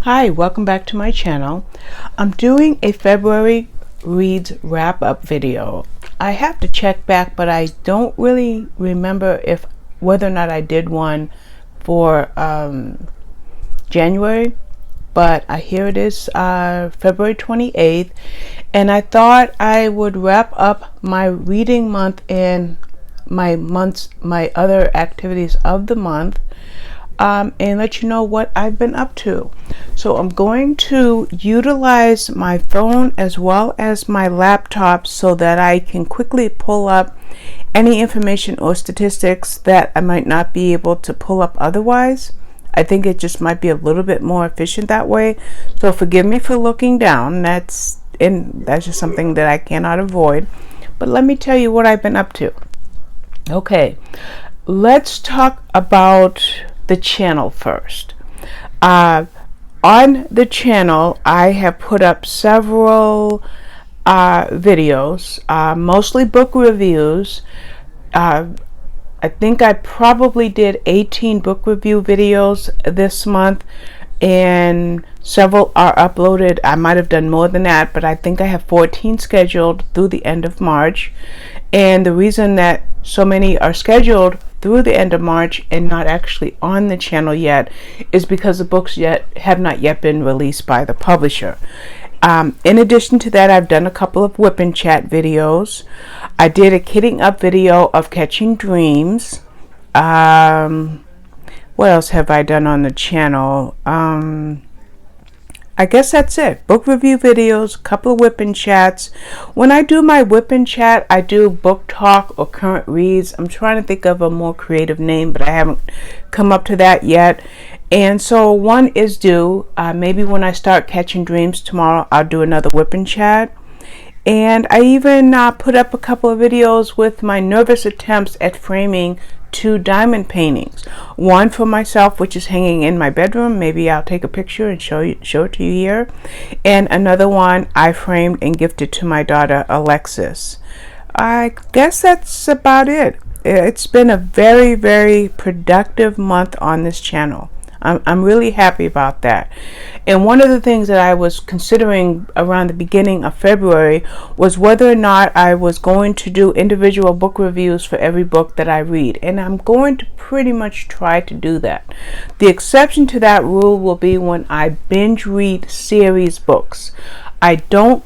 Hi, welcome back to my channel. I'm doing a February Reads wrap-up video. I have to check back, but I don't really remember whether or not I did one for January, but here it is, February 28th, and I thought I would wrap up my reading month and my other activities of the month, and let you know what I've been up to. So I'm going to utilize my phone as well as my laptop so that I can quickly pull up any information or statistics that I might not be able to pull up otherwise. I think it just might be a little bit more efficient that way. So forgive me for looking down. That's just something that I cannot avoid. But let me tell you what I've been up to. Okay, let's talk about the channel first. On the channel, I have put up several videos, mostly book reviews. I think I probably did 18 book review videos this month, and several are uploaded. I might have done more than that, but I think I have 14 scheduled through the end of March. And the reason that so many are scheduled through the end of March and not actually on the channel yet is because the books have not yet been released by the publisher. In addition to that, I've done a couple of whip and chat videos. I did a kidding up video of catching dreams. What else have I done on the channel? I guess that's it. Book review videos, a couple of whip and chats. When I do my whip and chat, I do book talk or current reads. I'm trying to think of a more creative name, but I haven't come up to that yet. And so one is due. Maybe when I start catching dreams tomorrow, I'll do another whip and chat. And I even put up a couple of videos with my nervous attempts at framing 2 diamond paintings. One for myself, which is hanging in my bedroom. Maybe I'll take a picture and show it to you here. And another one I framed and gifted to my daughter Alexis. I guess that's about it. It's been a very, very productive month on this channel. I'm really happy about that. And one of the things that I was considering around the beginning of February was whether or not I was going to do individual book reviews for every book that I read. And I'm going to pretty much try to do that. The exception to that rule will be when I binge read series books. I don't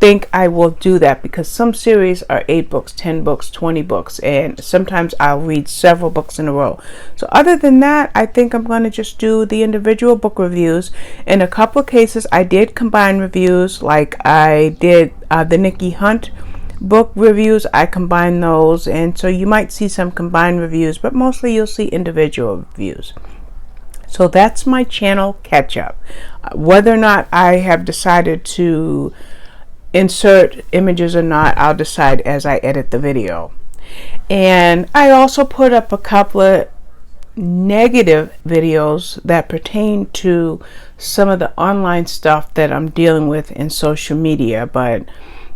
think I will do that because some series are 8 books, 10 books, 20 books, and sometimes I'll read several books in a row. So other than that, I think I'm going to just do the individual book reviews. In a couple of cases, I did combine reviews, like I did the Nikki Hunt book reviews. I combined those, and so you might see some combined reviews, but mostly you'll see individual reviews. So that's my channel catch up. Whether or not I have decided to insert images or not, I'll decide as I edit the video. And I also put up a couple of negative videos that pertain to some of the online stuff that I'm dealing with in social media, but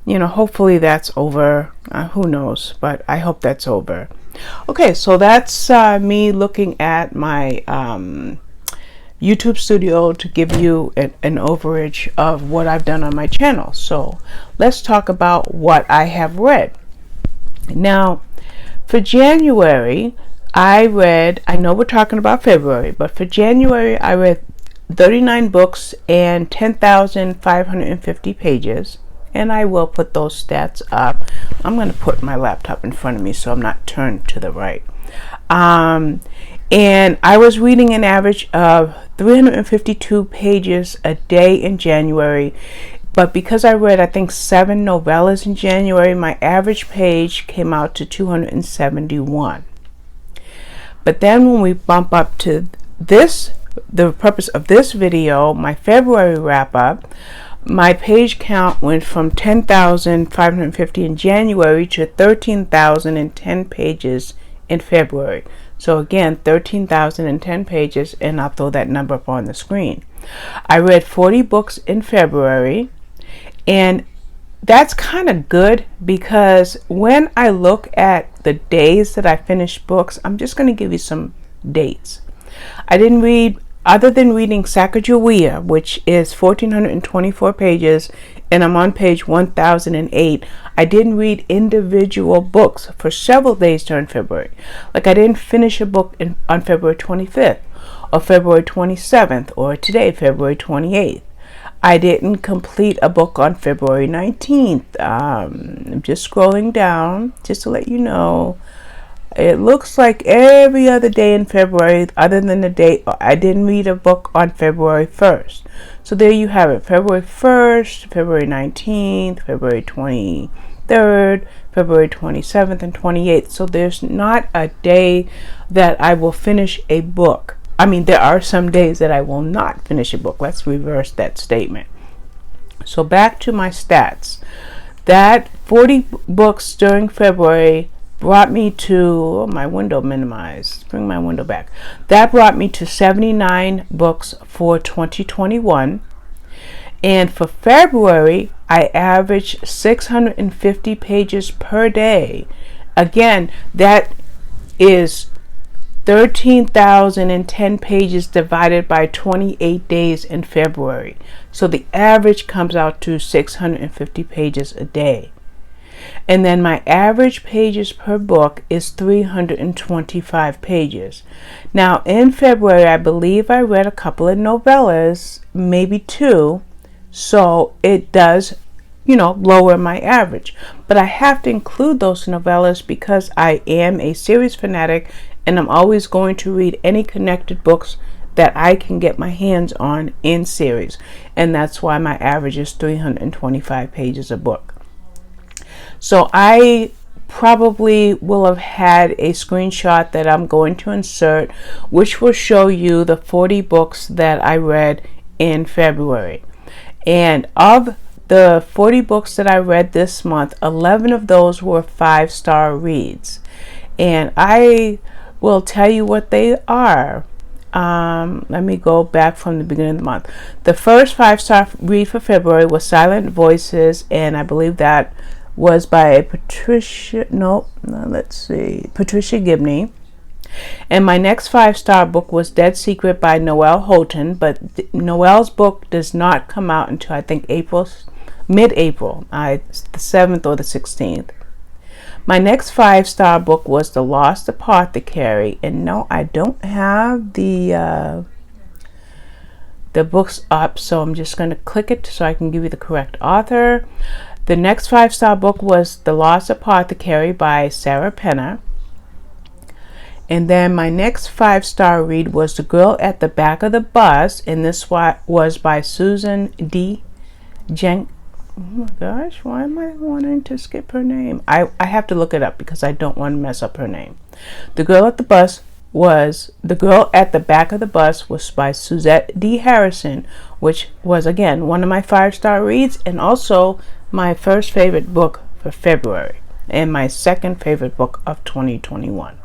you know, hopefully that's over. Who knows, but I hope that's over. Okay, so that's me looking at my YouTube studio to give you an overage of what I've done on my channel. So let's talk about what I have read. Now, for January, I know we're talking about February, but for January, I read 39 books and 10,550 pages. And I will put those stats up. I'm going to put my laptop in front of me so I'm not turned to the right. And I was reading an average of 352 pages a day in January. But because I read, I think, 7 novellas in January, my average page came out to 271. But then when we bump up to this, the purpose of this video, my February wrap up, my page count went from 10,550 in January to 13,010 pages in February. So again, 13,010 pages, and I'll throw that number up on the screen. I read 40 books in February, and that's kind of good because when I look at the days that I finished books, I'm just going to give you some dates. I didn't read other than reading Sacagawea, which is 1,424 pages, and I'm on page 1008, I didn't read individual books for several days during February. Like I didn't finish a book on February 25th, or February 27th, or today, February 28th. I didn't complete a book on February 19th. I'm just scrolling down just to let you know. It looks like every other day in February, other than the date, I didn't read a book on February 1st. So there you have it. February 1st, February 19th, February 23rd, February 27th, and 28th. So there's not a day that I will finish a book. I mean, there are some days that I will not finish a book. Let's reverse that statement. So back to my stats. That 40 books during February brought me to, my window minimized, bring my window back. That brought me to 79 books for 2021. And for February, I averaged 650 pages per day. Again, that is 13,010 pages divided by 28 days in February. So the average comes out to 650 pages a day. And then my average pages per book is 325 pages. Now in February, I believe I read a couple of novellas, maybe 2. So it does, lower my average. But I have to include those novellas because I am a series fanatic and I'm always going to read any connected books that I can get my hands on in series. And that's why my average is 325 pages a book. So I probably will have had a screenshot that I'm going to insert, which will show you the 40 books that I read in February. And of the 40 books that I read this month, 11 of those were 5-star reads. And I will tell you what they are. Let me go back from the beginning of the month. The first 5-star read for February was Silent Voices, and I believe that was by Patricia Gibney. And my next 5-star book was Dead Secret by Noelle Houghton, but Noelle's book does not come out until I think mid-April, the 7th or the 16th. My next 5-star book was The Lost Apothecary, and no, I don't have the books up, so I'm just going to click it so I can give you the correct author. The next 5-star book was The Lost Apothecary by Sarah Penner. And then my next 5-star read was The Girl at the Back of the Bus, and this was by Susan D. Oh my gosh, why am I wanting to skip her name? I have to look it up because I don't want to mess up her name. The Girl at the Back of the Bus was by Suzette D. Harrison, which was again one of my 5-star reads and also my first favorite book for February and my second favorite book of 2021.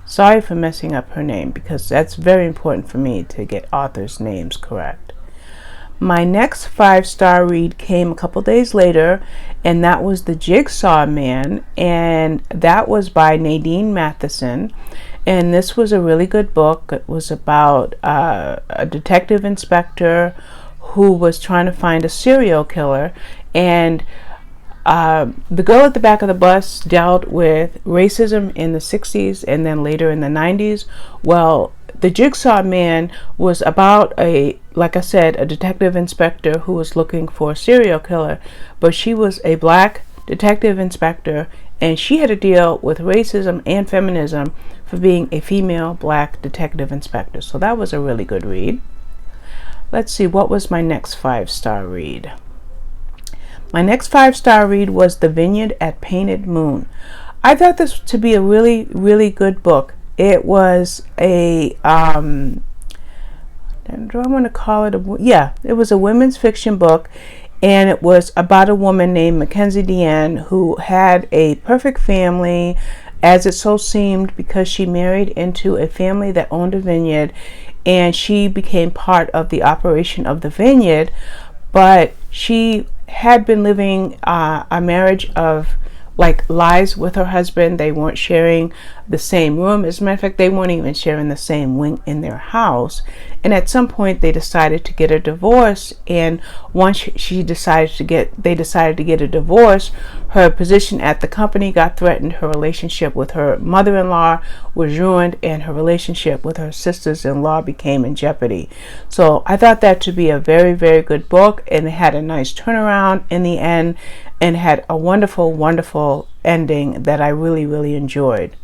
Sorry for messing up her name because that's very important for me to get authors' names correct. My next 5-star read came a couple days later, and that was The Jigsaw Man, and that was by Nadine Matheson. And this was a really good book. It was about a detective inspector who was trying to find a serial killer, and The Girl at the Back of the Bus dealt with racism in the 60s and then later in the 90s. Well, The Jigsaw Man was about like I said, a detective inspector who was looking for a serial killer, but she was a black detective inspector and she had to deal with racism and feminism for being a female black detective inspector. So that was a really good read. Let's see, what was my next 5-star read? My next 5-star read was The Vineyard at Painted Moon. I thought this to be a really, really good book. It was do I want to call it it was a women's fiction book, and it was about a woman named Mackenzie Deanne who had a perfect family, as it so seemed, because she married into a family that owned a vineyard, and she became part of the operation of the vineyard, but she had been living a marriage of like lies with her husband. They weren't sharing the same room. As a matter of fact, they weren't even sharing the same wing in their house. And at some point they decided to get a divorce, and once they decided to get a divorce, her position at the company got threatened, her relationship with her mother-in-law was ruined, and her relationship with her sisters-in-law became in jeopardy. So I thought that to be a very, very good book, and it had a nice turnaround in the end, and had a wonderful, wonderful ending that I really, really enjoyed.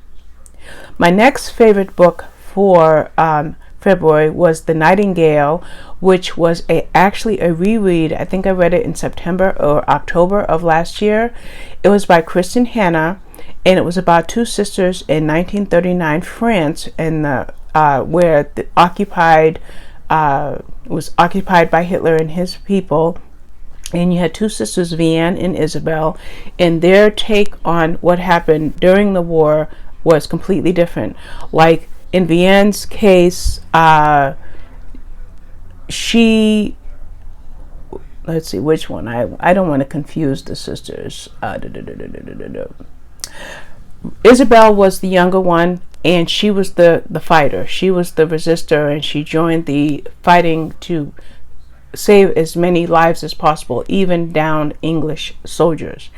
My next favorite book for February was The Nightingale, which was actually a reread. I think I read it in September or October of last year. It was by Kristen Hanna, and it was about two sisters in 1939 France, in where the was occupied by Hitler and his people. And you had two sisters, Vianne and Isabel, and their take on what happened during the war was completely different. Like in Vianne's case, let's see which one. I don't want to confuse the sisters. Isabel was the younger one, and she was the fighter. She was the resistor, and she joined the fighting to save as many lives as possible, even down English soldiers.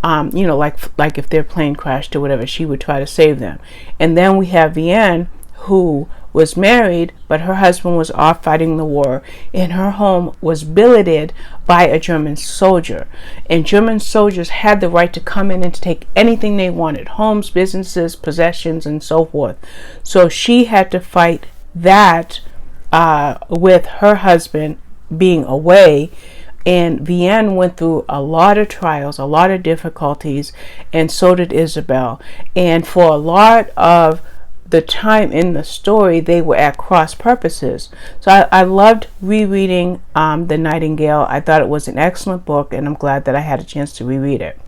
Like if their plane crashed or whatever, she would try to save them. And then we have Vianne, who was married, but her husband was off fighting the war, and her home was billeted by a German soldier. And German soldiers had the right to come in and to take anything they wanted, homes, businesses, possessions, and so forth. So she had to fight that with her husband being away. And Vianne went through a lot of trials, a lot of difficulties, and so did Isabel. And for a lot of the time in the story, they were at cross purposes. So I loved rereading The Nightingale. I thought it was an excellent book, and I'm glad that I had a chance to reread it.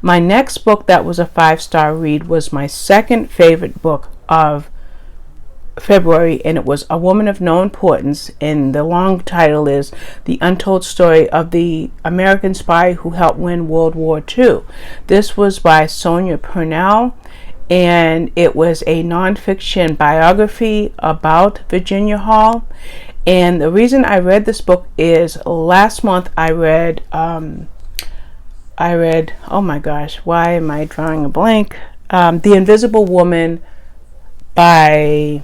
My next book that was a 5-star read was my second favorite book of February, and it was A Woman of No Importance, and the long title is The Untold Story of the American Spy Who Helped Win World War II. This was by Sonia Purnell, and it was a nonfiction biography about Virginia Hall. And the reason I read this book is last month I read oh my gosh, why am I drawing a blank? The Invisible Woman by,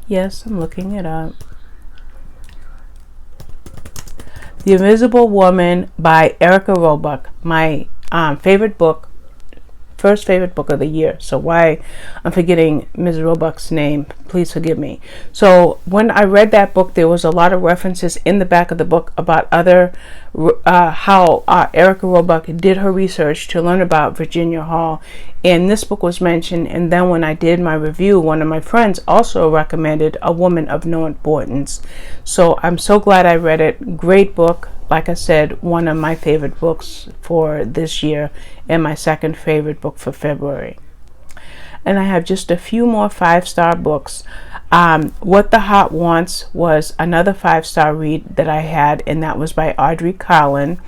yes, I'm looking it up. The Invisible Woman by Erica Roebuck. My favorite book, first favorite book of the year. So why I'm forgetting Ms. Roebuck's name, please forgive me. So when I read that book, there was a lot of references in the back of the book about how Erica Roebuck did her research to learn about Virginia Hall, and this book was mentioned. And then when I did my review, one of my friends also recommended A Woman of No Importance. So I'm so glad I read it. Great book. Like I said, one of my favorite books for this year, and my second favorite book for February. And I have just a few more 5-star books. What the Heart Wants was another 5-star read that I had, and that was by Audrey Collin.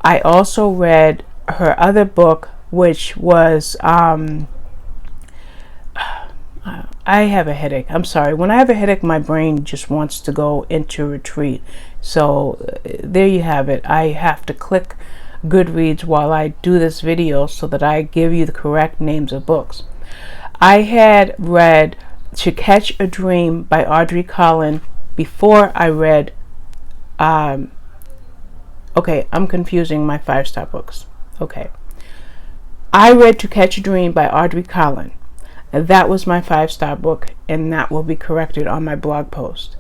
I also read her other book, which was I have a headache. I'm sorry. When I have a headache, my brain just wants to go into retreat. So there you have it. I have to click Goodreads while I do this video so that I give you the correct names of books. I had read To Catch a Dream by Audrey Collin before I read okay, I'm confusing my 5-star books. Okay. I read To Catch a Dream by Audrey Collin. That was my 5-star book, and that will be corrected on my blog post.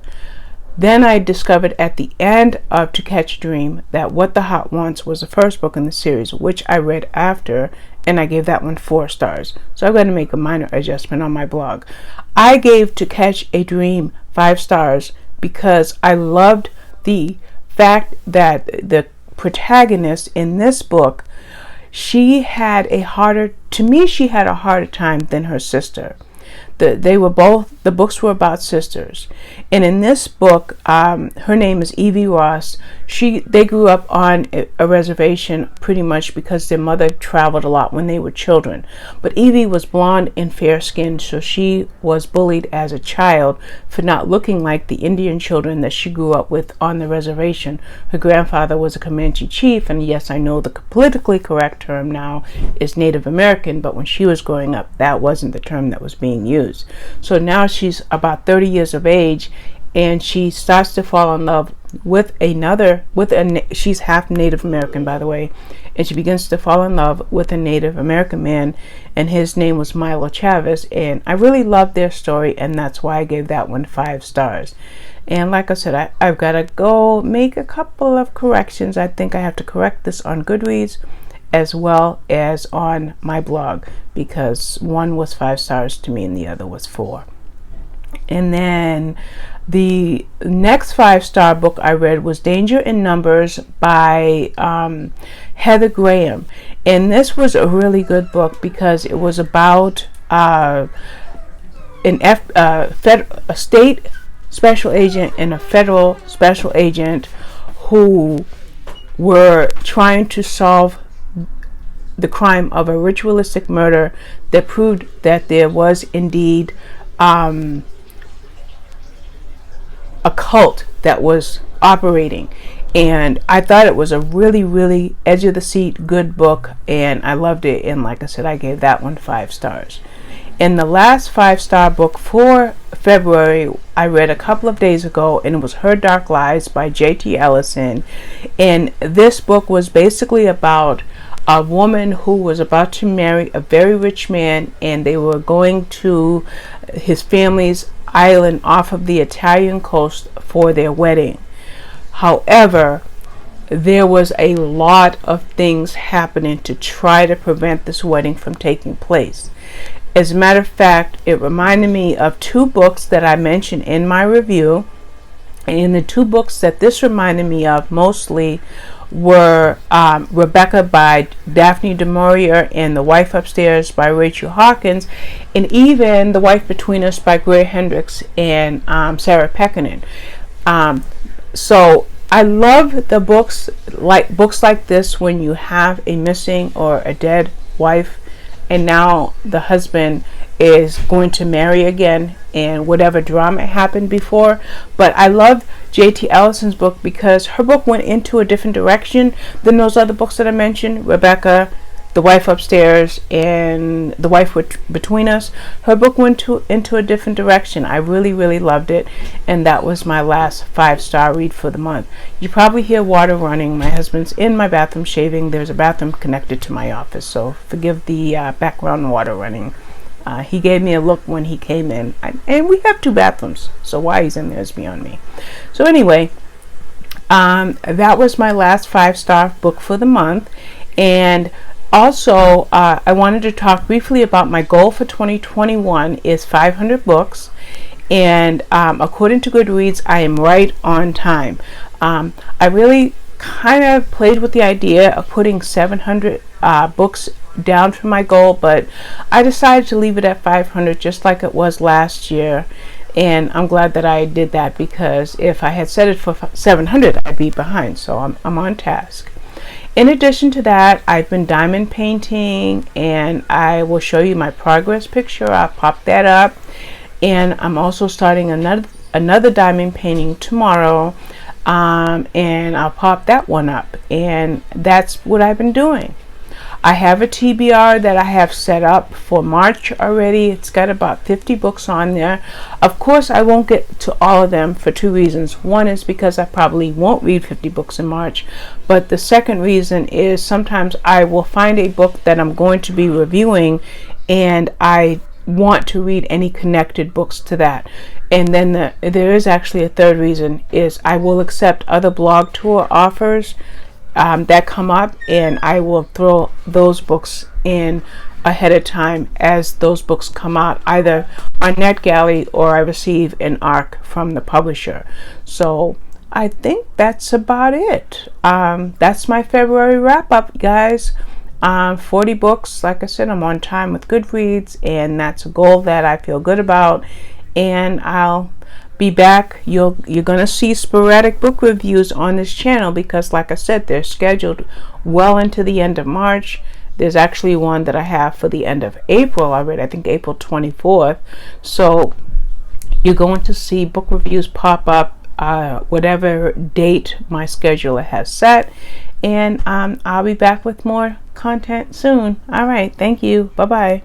Then I discovered at the end of To Catch a Dream that What the Heart Wants was the first book in the series, which I read after, and I gave that one 4 stars. So I'm going to make a minor adjustment on my blog. I gave To Catch a Dream 5 stars because I loved the fact that the protagonist in this book, she had a harder time than her sister. the books were about sisters. And in this book, her name is Evie Ross. They grew up on a reservation pretty much because their mother traveled a lot when they were children. But Evie was blonde and fair-skinned, so she was bullied as a child for not looking like the Indian children that she grew up with on the reservation. Her grandfather was a Comanche chief, and yes, I know the politically correct term now is Native American, but when she was growing up, that wasn't the term that was being used. So now she's about 30 years of age, and she starts to fall in love with she's half Native American, by the way, and she begins to fall in love with a Native American man, and his name was Milo Chavez. And I really loved their story, and that's why I gave that one 5 stars. And like I said, I've got to go make a couple of corrections. I think I have to correct this on Goodreads as well as on my blog, because one was 5 stars to me and the other was 4. And then the next 5-star book I read was Danger in Numbers by Heather Graham. And this was a really good book because it was about a state special agent and a federal special agent who were trying to solve the crime of a ritualistic murder that proved that there was indeed a cult that was operating. And I thought it was a really, really edge of the seat good book, and I loved it. And like I said, I gave that one 5 stars. And the last 5-star book for February I read a couple of days ago, and it was Her Dark Lies by J.T. Ellison. And this book was basically about a woman who was about to marry a very rich man, and they were going to his family's island off of the Italian coast for their wedding. However, there was a lot of things happening to try to prevent this wedding from taking place. As a matter of fact, it reminded me of 2 books that I mentioned in my review. And the 2 books that this reminded me of mostly were Rebecca by Daphne du Maurier and The Wife Upstairs by Rachel Hawkins, and even The Wife Between Us by Greer Hendricks and Sarah Pekkanen. So I love the books like this when you have a missing or a dead wife, and now the husband is going to marry again, and whatever drama happened before. But I love J.T. Ellison's book because her book went into a different direction than those other books that I mentioned, Rebecca, The Wife Upstairs, and The Wife Between Us. Her book went into a different direction. I really, really loved it, and that was my last 5-star read for the month. You probably hear water running. My husband's in my bathroom shaving. There's a bathroom connected to my office, so forgive the background water running. He gave me a look when he came in, and we have 2 bathrooms, so why he's in there is beyond me. So anyway, that was my last 5-star book for the month. And also, I wanted to talk briefly about my goal for 2021 is 500 books, and according to Goodreads, I am right on time. I really kind of played with the idea of putting 700 books down for my goal, but I decided to leave it at 500 just like it was last year, and I'm glad that I did that, because if I had set it for 700 I'd be behind, so I'm on task. In addition to that, I've been diamond painting, and I will show you my progress picture. I'll pop that up, and I'm also starting another diamond painting tomorrow, and I'll pop that one up, and that's what I've been doing. I have a TBR that I have set up for March already. It's got about 50 books on there. Of course, I won't get to all of them for 2 reasons. One is because I probably won't read 50 books in March. But the second reason is sometimes I will find a book that I'm going to be reviewing, and I want to read any connected books to that. And then there is actually a third reason, is I will accept other blog tour offers that come up, and I will throw those books in ahead of time as those books come out, either on NetGalley or I receive an ARC from the publisher. So I think that's about it. That's my February wrap up, guys. 40 books. Like I said, I'm on time with Goodreads, and that's a goal that I feel good about. And I'll be back. You're gonna see sporadic book reviews on this channel because, like I said, they're scheduled well into the end of March. There's actually one that I have for the end of April already, I think April 24th. So you're going to see book reviews pop up whatever date my scheduler has set. And I'll be back with more content soon. All right. Thank you. Bye-bye.